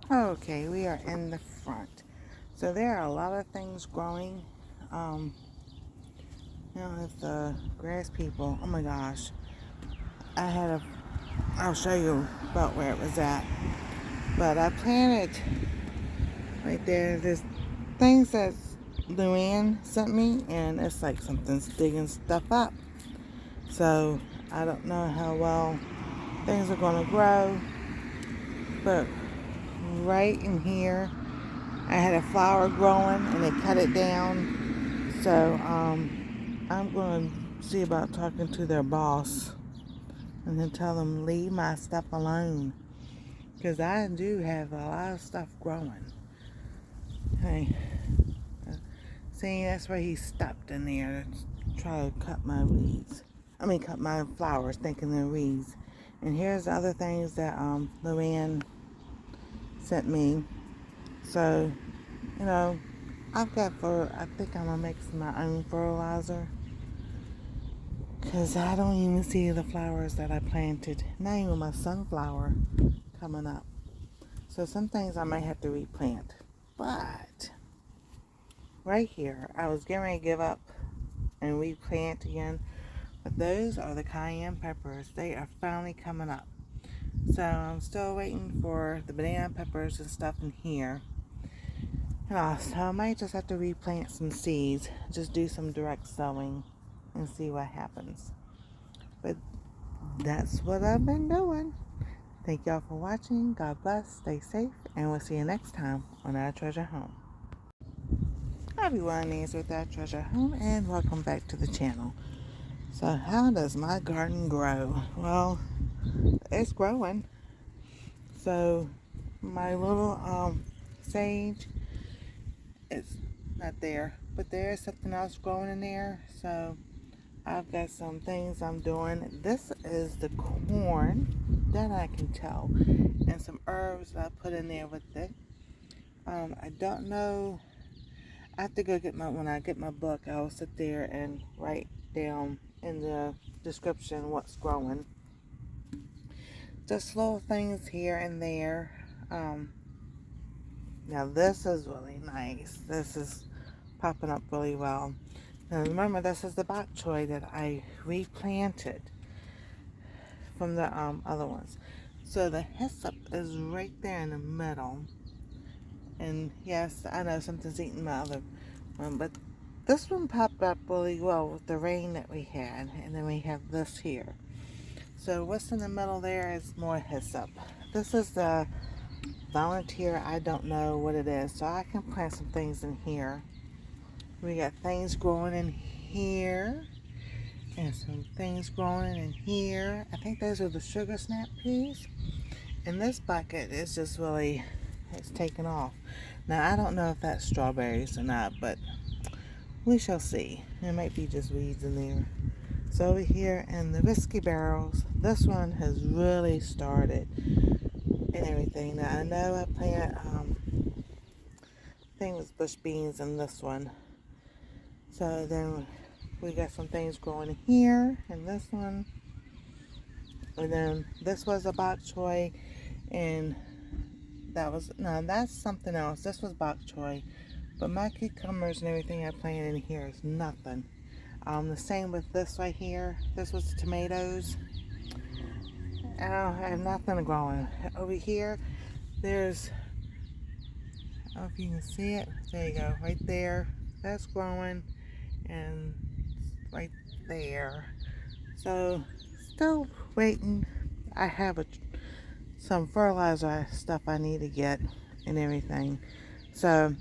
Okay, we are in the front. So there are a lot of things growing. If the grass people, oh my gosh, I'll show you about where it was at. But I planted right there, there's things that Luann sent me, and it's like something's digging stuff up. So I don't know how well things are going to grow, but right in here, I had a flower growing and they cut it down. So I'm going to see about talking to their boss and then tell them leave my stuff alone, because I do have a lot of stuff growing. Hey, see, that's where he stopped in there to try to cut my weeds. Cut my flowers, thinking they're weeds. And here's the other things that Luann sent me. So, I think I'm going to make my own fertilizer, because I don't even see the flowers that I planted. Not even my sunflower coming up. So some things I might have to replant. But right here, I was getting ready to give up and replant again. But those are the cayenne peppers. They are finally coming up. So I'm still waiting for the banana peppers and stuff in here. So I might just have to replant some seeds. Just do some direct sowing and see what happens. But that's what I've been doing. Thank y'all for watching. God bless. Stay safe. And we'll see you next time on Our Treasure Home. Hi everyone, Nancy with Our Treasure Home, and welcome back to the channel. So how does my garden grow? Well, it's growing. So my little sage, it's not there, but there's something else growing in there. So I've got some things I'm doing. This is the corn, that I can tell, and some herbs that I put in there with it. I don't know. I have to go when I get my book, I'll sit there and write down in the description what's growing. Just little things here and there. Now this is really nice. This is popping up really well. Now remember, this is the bok choy that I replanted from the other ones. So the hyssop is right there in the middle. And yes, I know something's eating my other one, but this one popped up really well with the rain that we had. And then we have this here. So what's in the middle there is more hyssop. This is the volunteer, I don't know what it is, so I can plant some things in here. We got things growing in here and some things growing in here. I think those are the sugar snap peas. And this bucket is just really, it's taken off. Now I don't know if that's strawberries or not, but we shall see. There might be just weeds in there. So over here in the whiskey barrels, this one has really started and everything. Now I know I planted thing was bush beans in this one. So then we got some things growing here in this one. And then this was a bok choy, and that's something else. This was bok choy. But my cucumbers and everything I planted in here is nothing. The same with this right here. This was tomatoes. I don't have nothing growing. Over here, there's, I don't know if you can see it. There you go, right there. That's growing, and right there. So, still waiting. I have some fertilizer stuff I need to get and everything. So,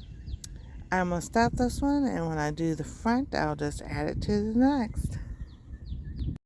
I'm going to stop this one, and when I do the front, I'll just add it to the next.